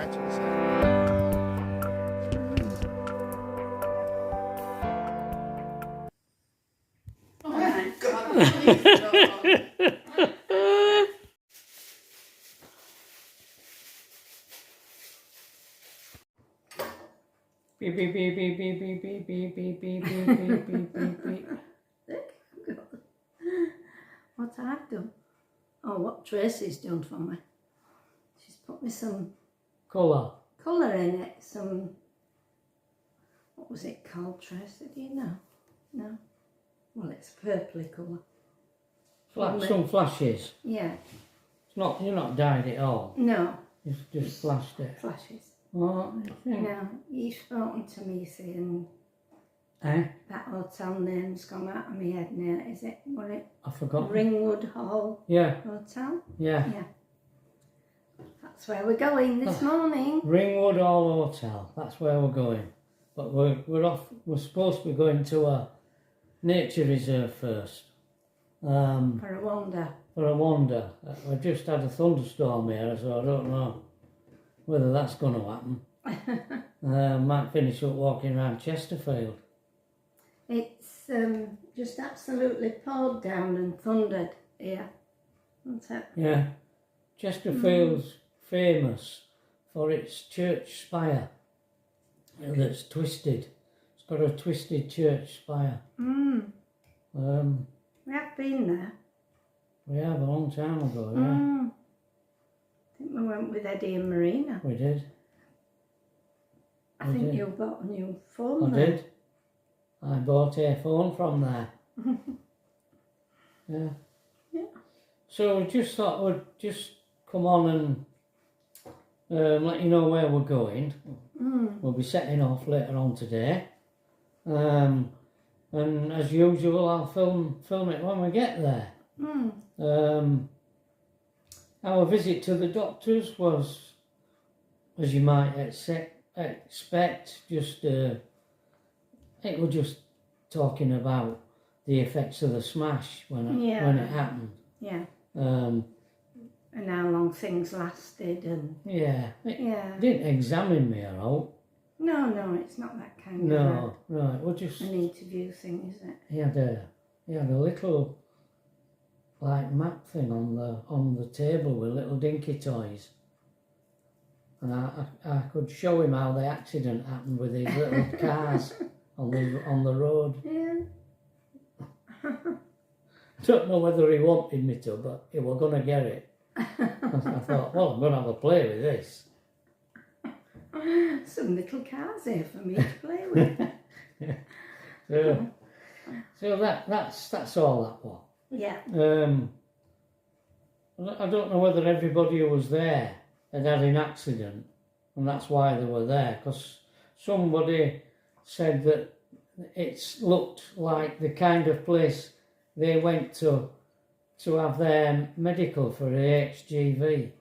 actually say. Oh my God! Please don't. Beep beep beep beep beep beep beep beep beep beep beep beep beep beep. What I've done? Oh, what Tracy's done for me. She's put me some Colour. colour in it. Some, what was it called, Tracy? Do you know? No. Well, it's purpley colour. Some flashes. Yeah. It's not. You're not dyed it all. No. You've just flashed it. Flashes. What? Do you think? No. You've spoken to me, see, and Eh? that hotel name's gone out of my head now. Is it? What it? I forgot. Ringwood Hall Yeah. Hotel? Yeah. Yeah. That's where we're going this morning. Ringwood Hall Hotel. That's where we're going. But we're off. We're supposed to be going to a nature reserve first. For a wander. For a wander. We just had a thunderstorm here, so I don't know whether that's going to happen. Might finish up walking around Chesterfield. It's just absolutely poured down and thundered here. That's it. Yeah. Chesterfield's famous for its church spire that's twisted. It's got a twisted church spire. We have been there. We have a long time ago, yeah. I think we went with Eddie and Marina. We did. I think you bought a new phone I there. did. I bought a phone from there. Yeah. Yeah. So we just thought we'd just come on and let you know where we're going. We'll be setting off later on today. And as usual, I'll film it when we get there. Our visit to the doctors was, as you might expect, just it was just talking about the effects of the smash when it happened. Yeah. And how long things lasted and... Yeah. It didn't examine me at all. No, it's not that kind No, it was just... an interview thing, is it? He had a little like map thing on the table with little dinky toys, and I could show him how the accident happened with these little cars on the road. Yeah. I don't know whether he wanted me to, but he was gonna get it. I thought, well, I'm gonna have a play with this. Some little cars here for me to play with. So that's all that was. Yeah. I don't know whether everybody who was there had an accident, and that's why they were there, because somebody said that it's looked like the kind of place they went to have their medical for a HGV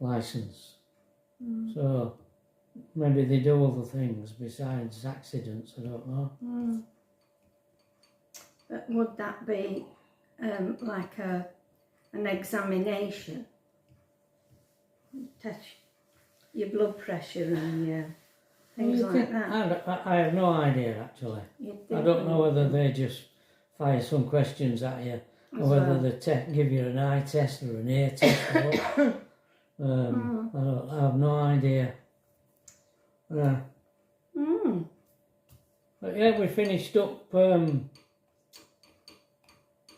licence. So maybe they do other things besides accidents, I don't know. But would that be like an examination? Test your blood pressure and your things like that? I have no idea, actually. I don't know whether they just fire some questions at you, or whether they give you an eye test or an ear test. I have no idea. But yeah, we finished up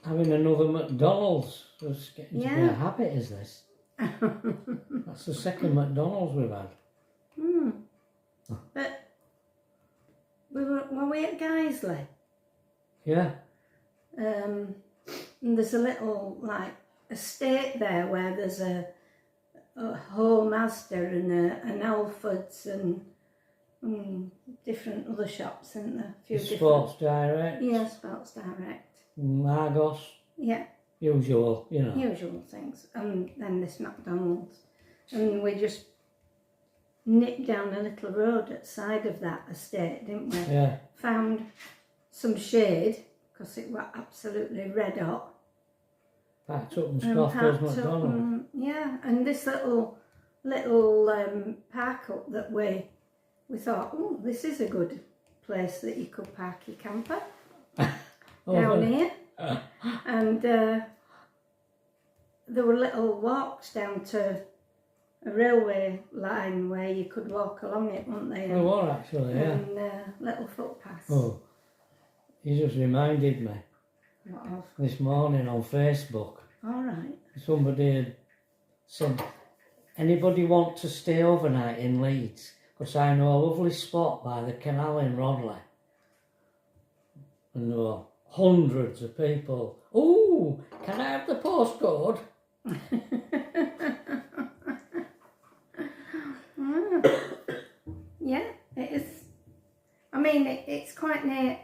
having another McDonald's. It's getting to be a habit, is this? That's the second McDonald's we've had. But were we at Guiseley? Yeah. And there's a little like estate there where there's a Home Asda and an Alford's and different other shops, isn't there? A few Sports Direct. Yeah, Sports Direct. Argos. Yeah. Usual, you know. Usual things. And then this McDonald's. And we just nipped down a little road at the side of that estate, didn't we? Yeah. Found some shade, because it was absolutely red hot. Packed up and scoffed those McDonald's. Yeah, and this little little park up that we thought, oh, this is a good place that you could park your camper down here. And there were little walks down to a railway line where you could walk along it, weren't they? There were actually, yeah. And little footpaths. Oh, you just reminded me What of? this morning on Facebook. All right. Somebody had said, anybody want to stay overnight in Leeds? Because I know a lovely spot by the canal in Rodley. And there were hundreds of people. Oh, can I have the postcode? Yeah, it is. I mean, it's quite near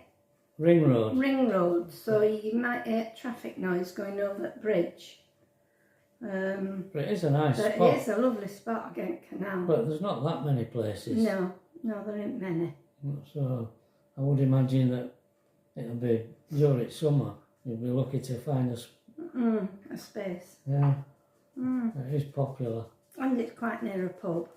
Ringwood. so you might hear traffic noise going over the bridge. But it is a nice spot. It is a lovely spot against canal. But there's not that many places. No, there ain't many. So I would imagine that it'll be during summer. You'll be lucky to find A space. Yeah, it is popular. And it's quite near a pub.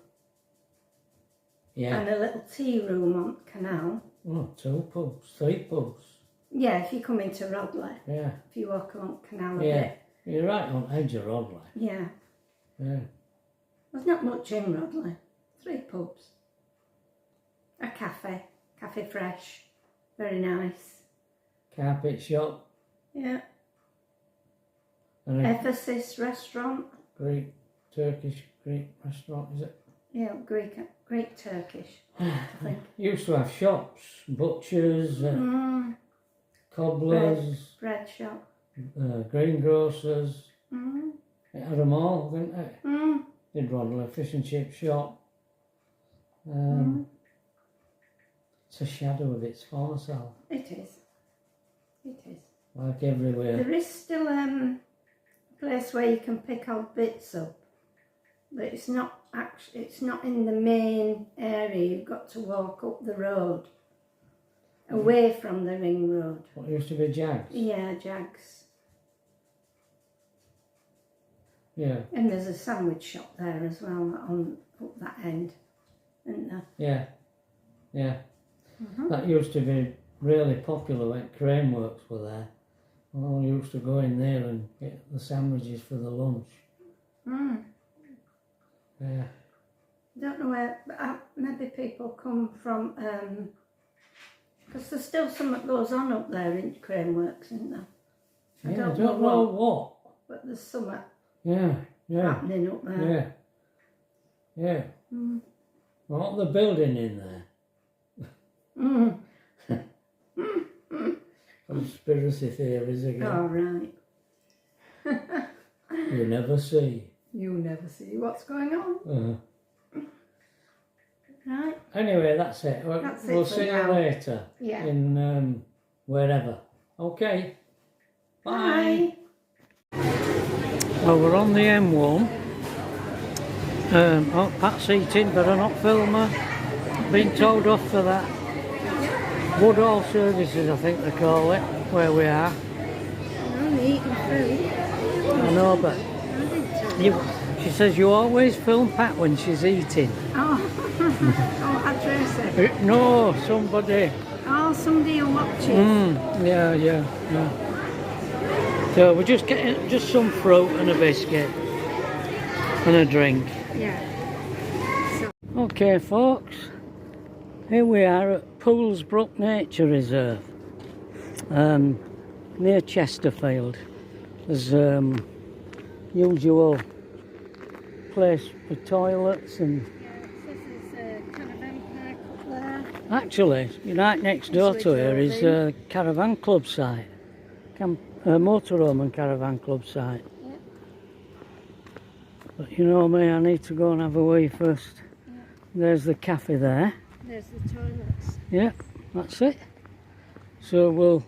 Yeah. And a little tea room on the canal. Oh, 2 pubs, 3 pubs. Yeah, if you come into Rodley. Yeah. If you walk along the canal a Yeah. bit. You're right on edge of Rodley. Yeah. Yeah. There's not much in Rodley. 3 pubs. A cafe. Cafe Fresh. Very nice. Carpet shop. Yeah. And a Ephesus restaurant. Turkish Greek restaurant, is it? Yeah, Greek Turkish, I think. Used to have shops, butchers, cobblers, Bread shop. greengrocers. It had them all, didn't it? Did run a fish and chip shop. It's a shadow of its former self. It is. It is. Like everywhere. There is still a place where you can pick odd bits up, but it's not in the main area. You've got to walk up the road, away from the ring road. What used to be Jags? Yeah, Jags. Yeah. And there's a sandwich shop there as well on up that end, isn't there? Yeah. Yeah. That used to be really popular when crane works were there. We all used to go in there and get the sandwiches for the lunch. Yeah. Don't know where, but maybe people come from, because there's still something that goes on up there in crane works, isn't there? I don't know what. But there's something Yeah. happening up there. Yeah. What the building in there? Conspiracy theories again. Oh, right. You never see. You never see what's going on. Right. Anyway, that's it. We'll see you later. Yeah. In wherever. Okay. Bye. Well, we're on the M1. Oh, Pat's eating, but I'm not filmer. Been told off for that. Woodall Services, I think they call it, where we are. I'm eating food. I know, but she says you always film Pat when she's eating. Oh, address it. No, somebody. Oh, somebody who watches. Yeah. So we're just getting just some fruit and a biscuit and a drink. Yeah. Okay, folks. Here we are at Poolbrook Nature Reserve, near Chesterfield. There's usual place for toilets and. This is a caravan park up there. Actually, right next door to here is a caravan club site, motorhome and caravan club site. Yeah. But you know me, I need to go and have a wee first. Yeah. There's the cafe there. There's the toilets. Yeah, that's it. So we'll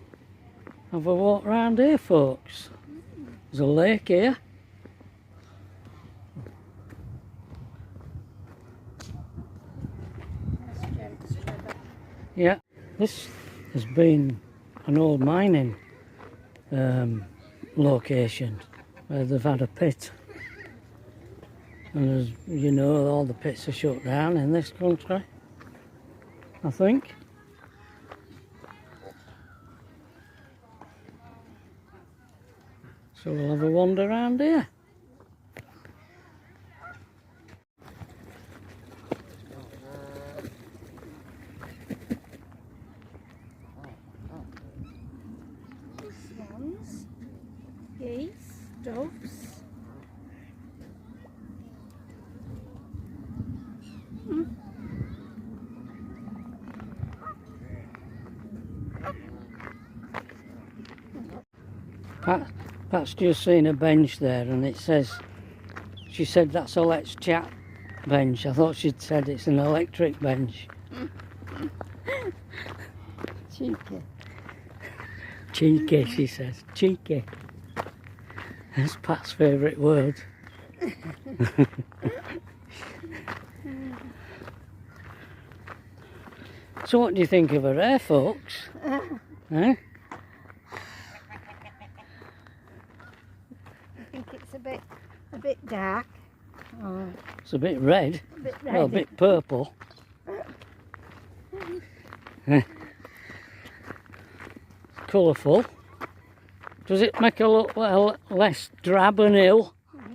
have a walk round here, folks. There's a lake here. That's Gents Trevor. Yeah, this has been an old mining location where they've had a pit. And as you know, all the pits are shut down in this country, I think. So we'll have a wander around here. Swans, geese, doves. Pat's just seen a bench there and it says, she said that's a let's chat bench. I thought she'd said it's an electric bench. Cheeky. Cheeky, she says. Cheeky. That's Pat's favourite word. So what do you think of her hair, folks? Eh? I think it's a bit dark. Oh, It's a bit red. a bit Well, a red. bit purple. Colourful. Does it make her look well less drab and ill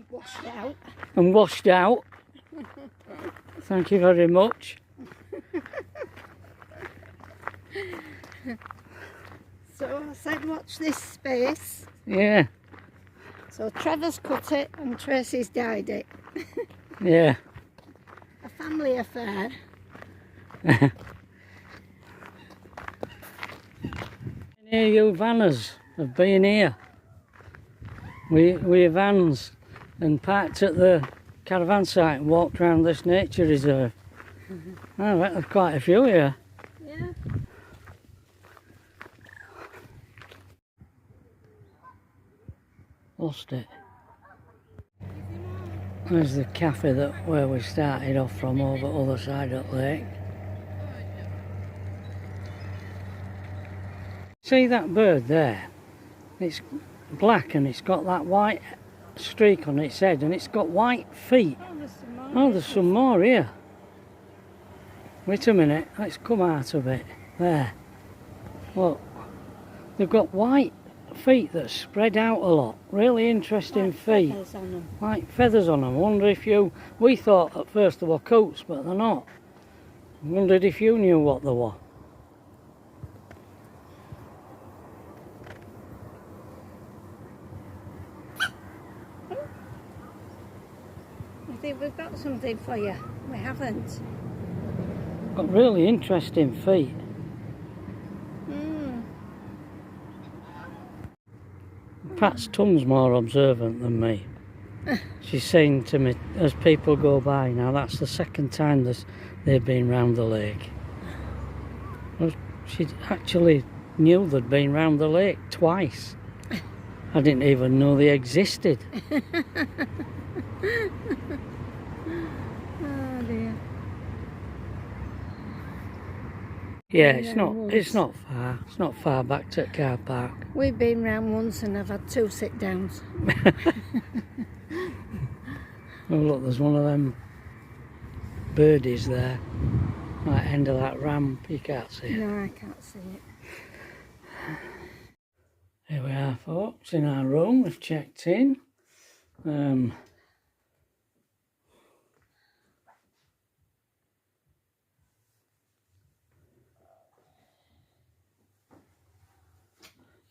Washed out. and washed out? Thank you very much. So I said, watch this space. Yeah, So Trevor's cut it and Tracy's dyed it. yeah. A family affair. Here you vanners have been here. We vans and parked at the caravan site and walked around this nature reserve. I bet there's quite a few here. Yeah. Lost it. There's the cafe where we started off from over the other side of the lake. See that bird there? It's black and it's got that white streak on its head and it's got white feet. Oh, there's some more here. Wait a minute, let's come out of it. There. Look, they've got white feet that spread out a lot. Really interesting feet. Feathers on them. White feathers on them. Wonder if you... We thought at first they were coats, but they're not. Wondered if you knew what they were. I think we've got something for you. We haven't. Got really interesting feet. Pat's tons more observant than me. She's saying to me as people go by now, that's the second time they've been round the lake. Well, she actually knew they'd been round the lake twice. I didn't even know they existed. Oh dear. Yeah, it's not far. It's not far back to the car park. We've been round once and I've had 2 sit downs. Oh look, there's one of them birdies there. Right end of that ramp, you can't see it. No, I can't see it. Here we are, folks, in our room. We've checked in.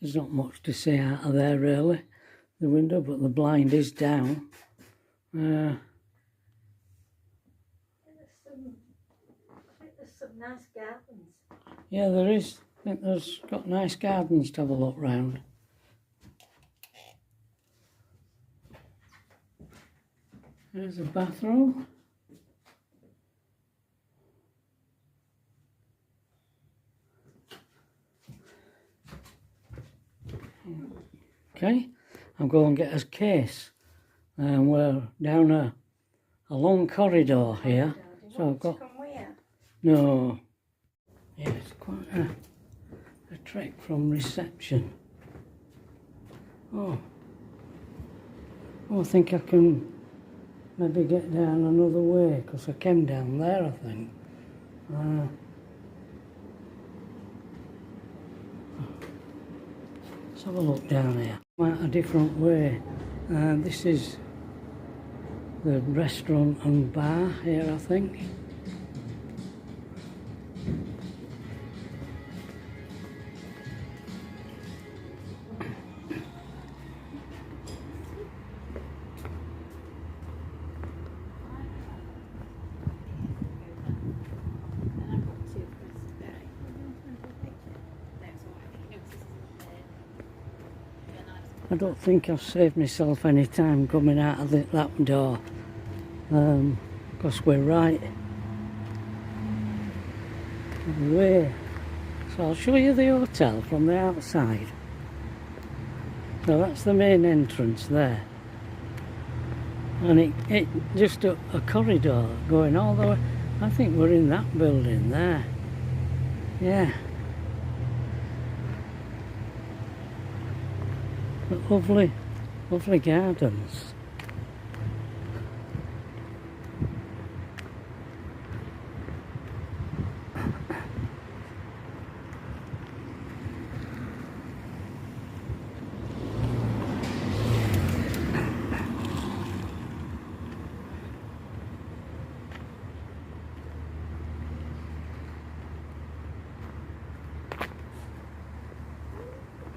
There's not much to see out of there really, the window, but the blind is down. I think there's some nice gardens. Yeah, there is. I think there's got nice gardens to have a look round. There's a bathroom. Okay, I'll go and get us case. And we're down a long corridor here. So I've got... No. Yeah, it's quite a trek from reception. Oh, I think I can maybe get down another way, because I came down there, I think. Let's have a look down here. Out a different way. This is the restaurant and bar here, I think. I don't think I've saved myself any time coming out of that door, because we're right away. So I'll show you the hotel from the outside. So that's the main entrance there, and it just a corridor going all the way. I think we're in that building there. Yeah. But lovely, lovely gardens.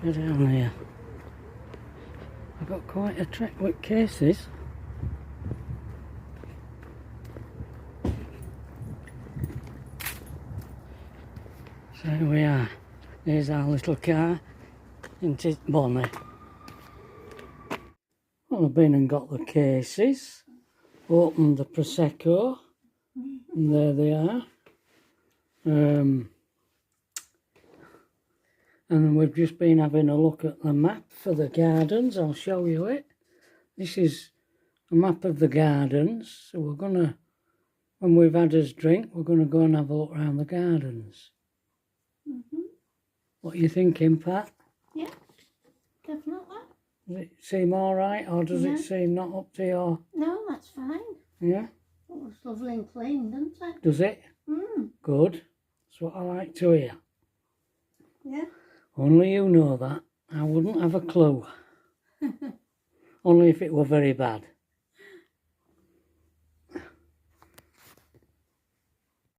Go down here. I've got quite a trek with cases. So here we are. Here's our little car into bonnet. Well, I've been and got the cases, opened the Prosecco, and there they are. And we've just been having a look at the map for the gardens. I'll show you it. This is a map of the gardens. So we're gonna, when we've had us drink, we're gonna go and have a look around the gardens. What are you thinking, Pat? Yeah, definitely. Does it seem all right, or does it seem not up to your... No, that's fine. Yeah? Oh, it's lovely and clean, doesn't it? Does it? Mm. Good. That's what I like to hear. Yeah. Only you know that. I wouldn't have a clue. Only if it were very bad.